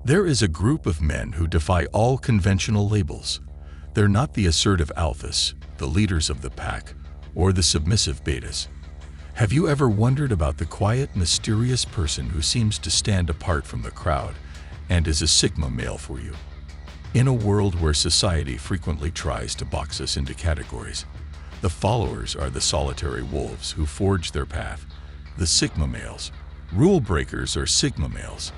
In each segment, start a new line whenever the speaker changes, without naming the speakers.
There is a group of men who defy all conventional labels. They're not the assertive alphas, the leaders of the pack, or the submissive betas. Have you ever wondered about the quiet, mysterious person who seems to stand apart from the crowd and is a sigma male for you? In a world where society frequently tries to box us into categories, the followers are the solitary wolves who forge their path, the sigma males. Rule breakers are sigma males.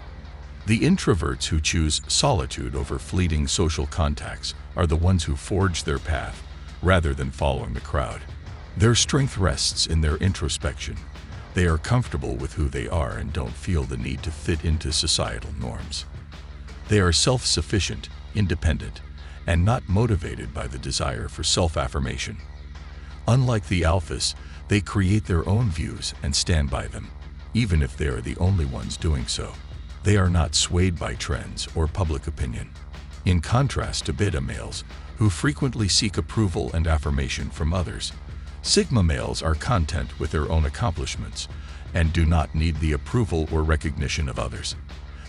The introverts who choose solitude over fleeting social contacts are the ones who forge their path rather than following the crowd. Their strength rests in their introspection. They are comfortable with who they are and don't feel the need to fit into societal norms. They are self-sufficient, independent, and not motivated by the desire for self-affirmation. Unlike the alphas, they create their own views and stand by them, even if they are the only ones doing so. They are not swayed by trends or public opinion. In contrast to beta males, who frequently seek approval and affirmation from others, sigma males are content with their own accomplishments and do not need the approval or recognition of others.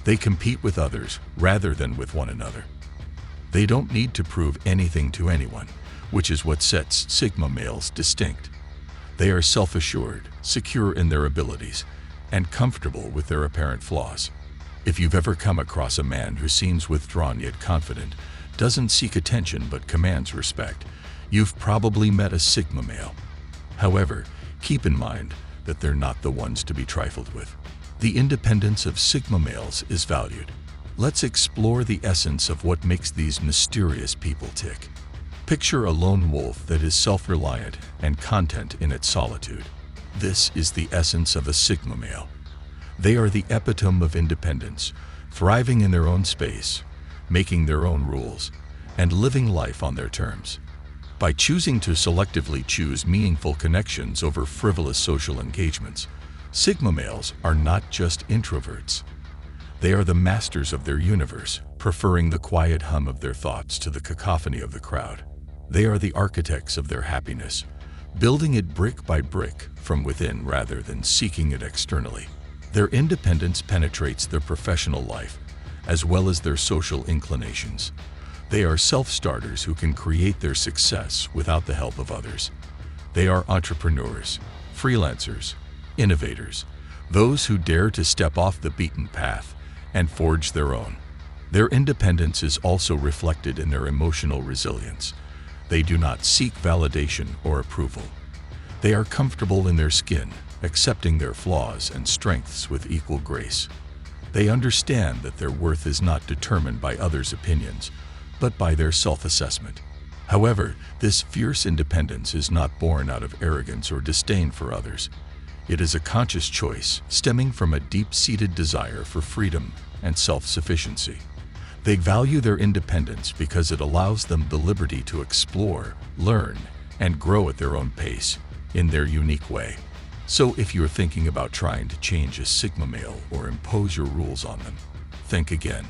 They compete with others rather than with one another. They don't need to prove anything to anyone, which is what sets sigma males distinct. They are self-assured, secure in their abilities, and comfortable with their apparent flaws. If you've ever come across a man who seems withdrawn yet confident, doesn't seek attention but commands respect, you've probably met a sigma male. However, keep in mind that they're not the ones to be trifled with. The independence of sigma males is valued. Let's explore the essence of what makes these mysterious people tick. Picture a lone wolf that is self-reliant and content in its solitude. This is the essence of a sigma male. They are the epitome of independence, thriving in their own space, making their own rules, and living life on their terms. By choosing to selectively choose meaningful connections over frivolous social engagements, sigma males are not just introverts. They are the masters of their universe, preferring the quiet hum of their thoughts to the cacophony of the crowd. They are the architects of their happiness, building it brick by brick from within rather than seeking it externally. Their independence penetrates their professional life, as well as their social inclinations. They are self-starters who can create their success without the help of others. They are entrepreneurs, freelancers, innovators, those who dare to step off the beaten path and forge their own. Their independence is also reflected in their emotional resilience. They do not seek validation or approval. They are comfortable in their skin, accepting their flaws and strengths with equal grace. They understand that their worth is not determined by others' opinions, but by their self-assessment. However, this fierce independence is not born out of arrogance or disdain for others. It is a conscious choice stemming from a deep-seated desire for freedom and self-sufficiency. They value their independence because it allows them the liberty to explore, learn, and grow at their own pace, in their unique way. So if you're thinking about trying to change a sigma male or impose your rules on them, think again.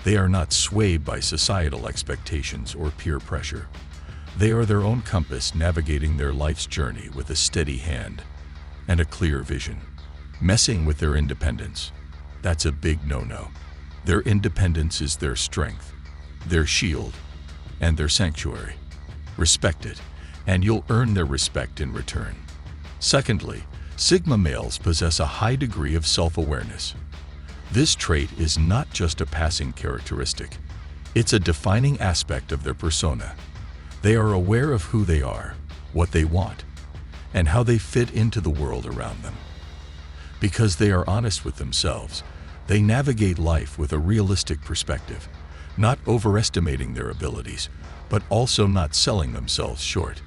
They are not swayed by societal expectations or peer pressure. They are their own compass, navigating their life's journey with a steady hand and a clear vision. Messing with their independence, that's a big no-no. Their independence is their strength, their shield, and their sanctuary. Respect it, and you'll earn their respect in return. Secondly, sigma males possess a high degree of self-awareness. This trait is not just a passing characteristic. It's a defining aspect of their persona. They are aware of who they are, what they want, and how they fit into the world around them. Because they are honest with themselves, they navigate life with a realistic perspective, not overestimating their abilities, but also not selling themselves short.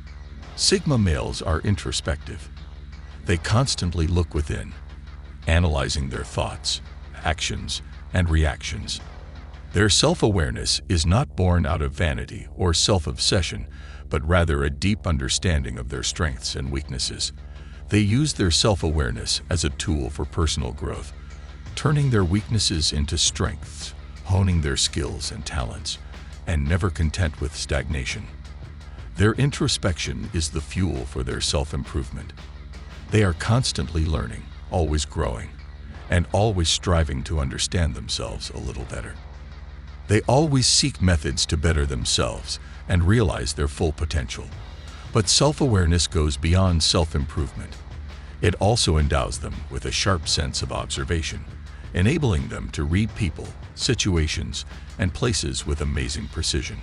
Sigma males are introspective. They constantly look within, analyzing their thoughts, actions, and reactions. Their self-awareness is not born out of vanity or self-obsession, but rather a deep understanding of their strengths and weaknesses. They use their self-awareness as a tool for personal growth, turning their weaknesses into strengths, honing their skills and talents, and never content with stagnation. Their introspection is the fuel for their self-improvement. They are constantly learning, always growing, and always striving to understand themselves a little better. They always seek methods to better themselves and realize their full potential. But self-awareness goes beyond self-improvement. It also endows them with a sharp sense of observation, enabling them to read people, situations, and places with amazing precision.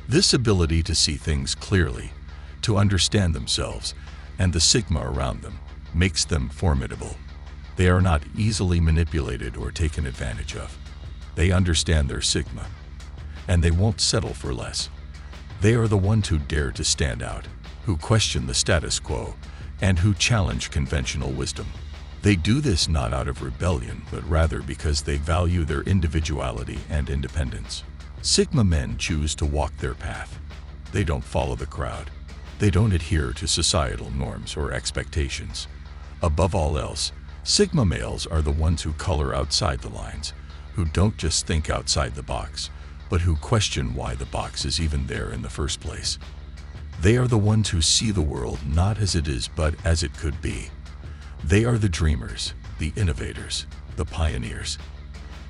This ability to see things clearly, to understand themselves and the sigma around them, makes them formidable. They are not easily manipulated or taken advantage of. They understand their sigma, and they won't settle for less. They are the ones who dare to stand out, who question the status quo, and who challenge conventional wisdom. They do this not out of rebellion, but rather because they value their individuality and independence. Sigma men choose to walk their path. They don't follow the crowd. They don't adhere to societal norms or expectations. Above all else, Sigma males are the ones who color outside the lines, who don't just think outside the box, but who question why the box is even there in the first place. They are the ones who see the world not as it is, but as it could be. They are the dreamers, the innovators, the pioneers.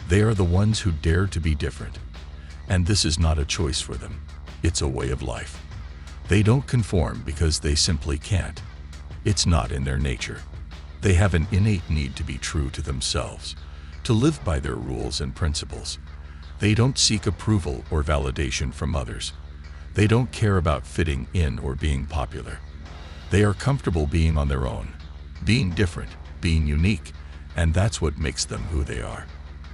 They are the ones who dare to be different. And this is not a choice for them. It's a way of life. They don't conform because they simply can't. It's not in their nature. They have an innate need to be true to themselves, to live by their rules and principles. They don't seek approval or validation from others. They don't care about fitting in or being popular. They are comfortable being on their own, being different, being unique, and that's what makes them who they are.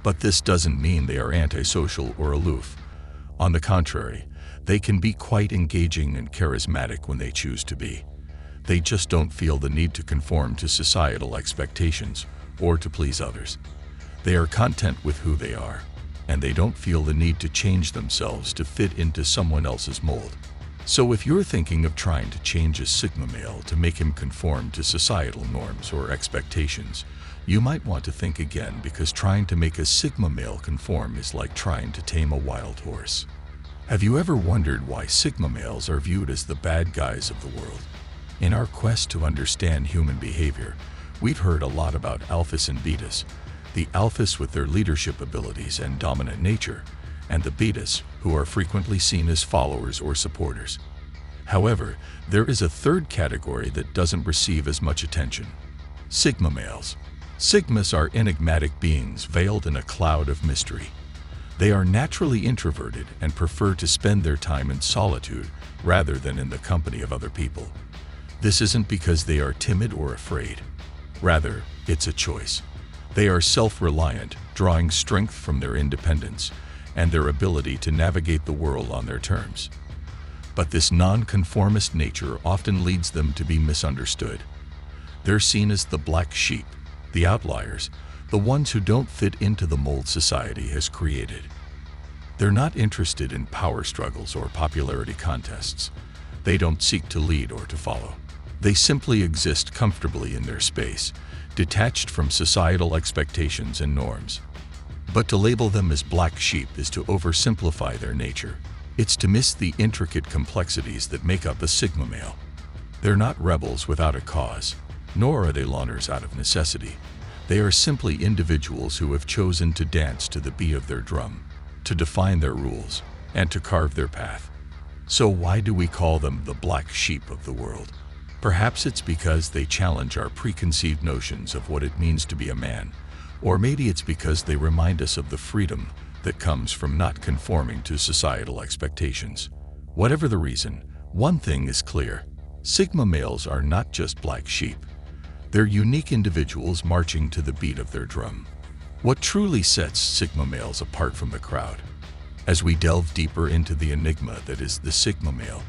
But this doesn't mean they are antisocial or aloof. On the contrary, they can be quite engaging and charismatic when they choose to be. They just don't feel the need to conform to societal expectations or to please others. They are content with who they are, and they don't feel the need to change themselves to fit into someone else's mold. So if you're thinking of trying to change a Sigma male to make him conform to societal norms or expectations, you might want to think again, because trying to make a Sigma male conform is like trying to tame a wild horse. Have you ever wondered why Sigma males are viewed as the bad guys of the world? In our quest to understand human behavior, we've heard a lot about alphas and betas. The alphas with their leadership abilities and dominant nature, and the betas, who are frequently seen as followers or supporters. However, there is a third category that doesn't receive as much attention: Sigma males. Sigmas are enigmatic beings veiled in a cloud of mystery. They are naturally introverted and prefer to spend their time in solitude rather than in the company of other people. This isn't because they are timid or afraid. Rather, it's a choice. They are self-reliant, drawing strength from their independence and their ability to navigate the world on their terms. But this non-conformist nature often leads them to be misunderstood. They're seen as the black sheep, the outliers, the ones who don't fit into the mold society has created. They're not interested in power struggles or popularity contests. They don't seek to lead or to follow. They simply exist comfortably in their space, detached from societal expectations and norms. But to label them as black sheep is to oversimplify their nature. It's to miss the intricate complexities that make up a Sigma male. They're not rebels without a cause, nor are they loners out of necessity. They are simply individuals who have chosen to dance to the beat of their drum, to define their rules, and to carve their path. So why do we call them the black sheep of the world? Perhaps it's because they challenge our preconceived notions of what it means to be a man, or maybe it's because they remind us of the freedom that comes from not conforming to societal expectations. Whatever the reason, one thing is clear: Sigma males are not just black sheep. They're unique individuals marching to the beat of their drum. What truly sets Sigma males apart from the crowd? As we delve deeper into the enigma that is the Sigma male,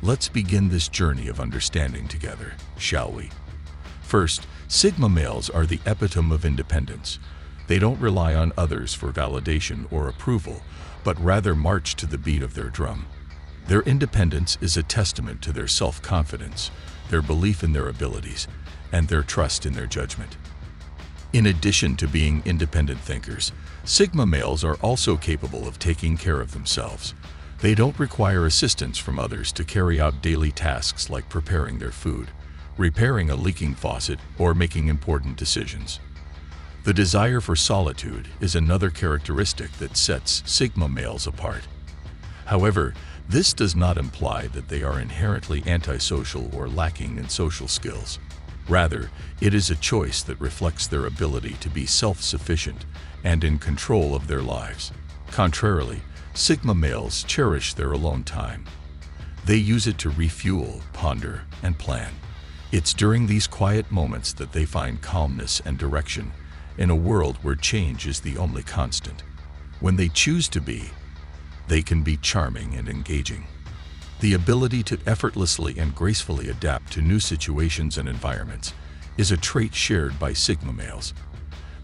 let's begin this journey of understanding together, shall we? First, Sigma males are the epitome of independence. They don't rely on others for validation or approval, but rather march to the beat of their drum. Their independence is a testament to their self-confidence, their belief in their abilities, and their trust in their judgment. In addition to being independent thinkers, Sigma males are also capable of taking care of themselves. They don't require assistance from others to carry out daily tasks like preparing their food, repairing a leaking faucet, or making important decisions. The desire for solitude is another characteristic that sets Sigma males apart. However, this does not imply that they are inherently antisocial or lacking in social skills. Rather, it is a choice that reflects their ability to be self-sufficient and in control of their lives. Contrarily, Sigma males cherish their alone time. They use it to refuel, ponder, and plan. It's during these quiet moments that they find calmness and direction in a world where change is the only constant. When they choose to be, they can be charming and engaging. The ability to effortlessly and gracefully adapt to new situations and environments is a trait shared by Sigma males.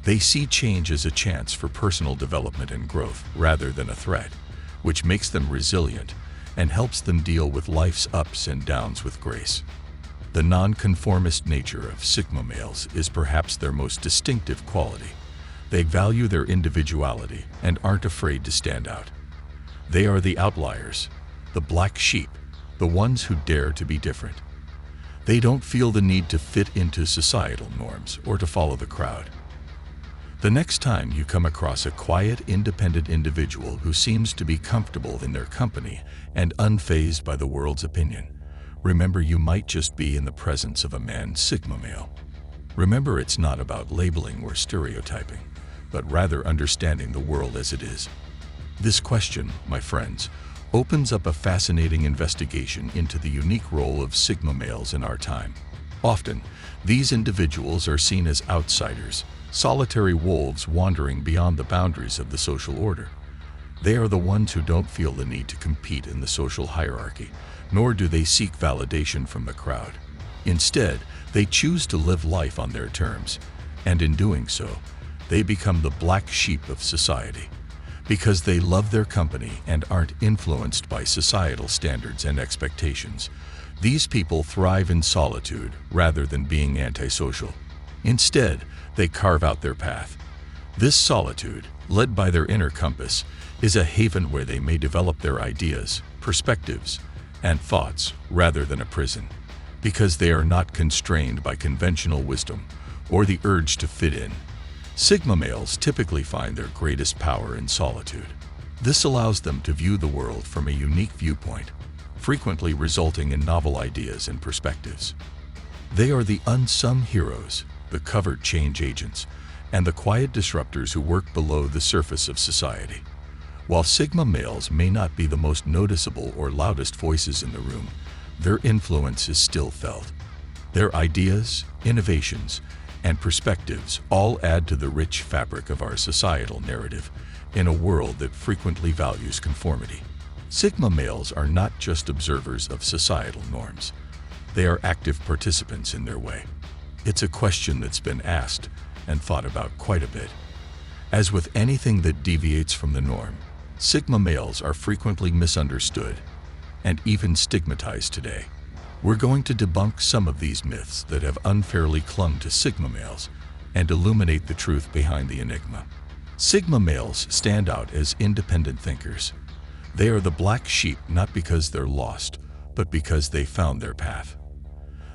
They see change as a chance for personal development and growth rather than a threat, which makes them resilient and helps them deal with life's ups and downs with grace. The nonconformist nature of Sigma males is perhaps their most distinctive quality. They value their individuality and aren't afraid to stand out. They are the outliers, the black sheep, the ones who dare to be different. They don't feel the need to fit into societal norms or to follow the crowd. The next time you come across a quiet, independent individual who seems to be comfortable in their company and unfazed by the world's opinion, remember you might just be in the presence of a man Sigma male. Remember, it's not about labeling or stereotyping, but rather understanding the world as it is. This question, my friends, opens up a fascinating investigation into the unique role of Sigma males in our time. Often, these individuals are seen as outsiders, solitary wolves wandering beyond the boundaries of the social order. They are the ones who don't feel the need to compete in the social hierarchy, nor do they seek validation from the crowd. Instead, they choose to live life on their terms, and in doing so, they become the black sheep of society. Because they love their company and aren't influenced by societal standards and expectations, these people thrive in solitude rather than being antisocial. Instead, they carve out their path. This solitude, led by their inner compass, is a haven where they may develop their ideas, perspectives, and thoughts rather than a prison, because they are not constrained by conventional wisdom or the urge to fit in. Sigma males typically find their greatest power in solitude. This allows them to view the world from a unique viewpoint, frequently resulting in novel ideas and perspectives. They are the unsung heroes, the covert change agents, and the quiet disruptors who work below the surface of society. While Sigma males may not be the most noticeable or loudest voices in the room, their influence is still felt. Their ideas, innovations, and perspectives all add to the rich fabric of our societal narrative in a world that frequently values conformity. Sigma males are not just observers of societal norms. They are active participants in their way. It's a question that's been asked and thought about quite a bit. As with anything that deviates from the norm, Sigma males are frequently misunderstood and even stigmatized today. We're going to debunk some of these myths that have unfairly clung to Sigma males and illuminate the truth behind the enigma. Sigma males stand out as independent thinkers. They are the black sheep not because they're lost, but because they found their path.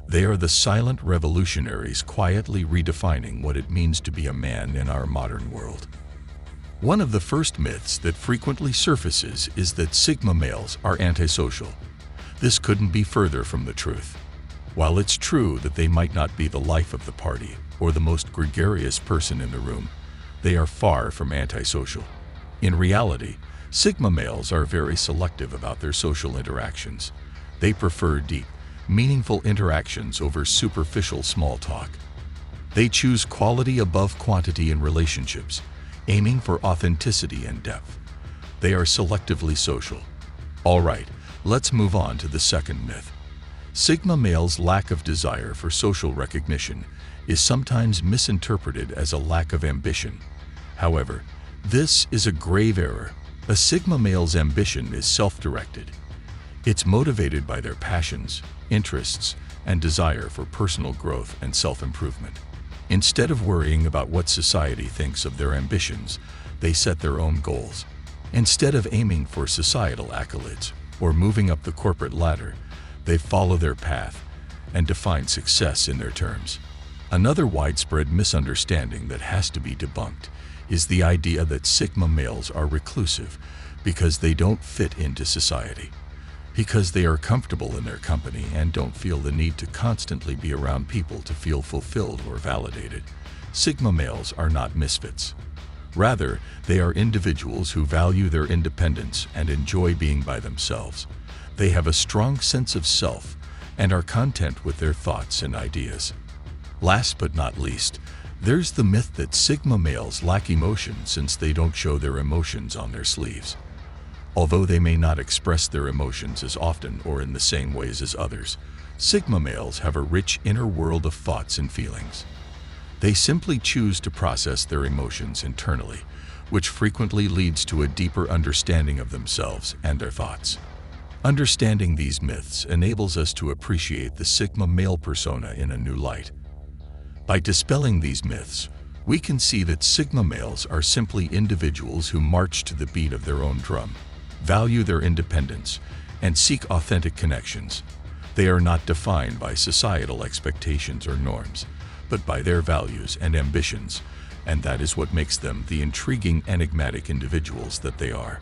They are the silent revolutionaries quietly redefining what it means to be a man in our modern world. One of the first myths that frequently surfaces is that Sigma males are antisocial. This couldn't be further from the truth. While it's true that they might not be the life of the party or the most gregarious person in the room, they are far from antisocial. In reality, Sigma males are very selective about their social interactions. They prefer deep, meaningful interactions over superficial small talk. They choose quality above quantity in relationships, aiming for authenticity and depth. They are selectively social. All right, let's move on to the second myth. Sigma males' lack of desire for social recognition is sometimes misinterpreted as a lack of ambition. However, this is a grave error. A Sigma male's ambition is self-directed. It's motivated by their passions, interests, and desire for personal growth and self-improvement. Instead of worrying about what society thinks of their ambitions, they set their own goals. Instead of aiming for societal accolades or moving up the corporate ladder, they follow their path and define success in their terms. Another widespread misunderstanding that has to be debunked is the idea that Sigma males are reclusive because they don't fit into society. Because they are comfortable in their company and don't feel the need to constantly be around people to feel fulfilled or validated. Sigma males are not misfits. Rather, they are individuals who value their independence and enjoy being by themselves. They have a strong sense of self and are content with their thoughts and ideas. Last but not least, there's the myth that Sigma males lack emotion since they don't show their emotions on their sleeves. Although they may not express their emotions as often or in the same ways as others, Sigma males have a rich inner world of thoughts and feelings. They simply choose to process their emotions internally, which frequently leads to a deeper understanding of themselves and their thoughts. Understanding these myths enables us to appreciate the Sigma male persona in a new light. By dispelling these myths, we can see that Sigma males are simply individuals who march to the beat of their own drum, value their independence, and seek authentic connections. They are not defined by societal expectations or norms, but by their values and ambitions, and that is what makes them the intriguing, enigmatic individuals that they are.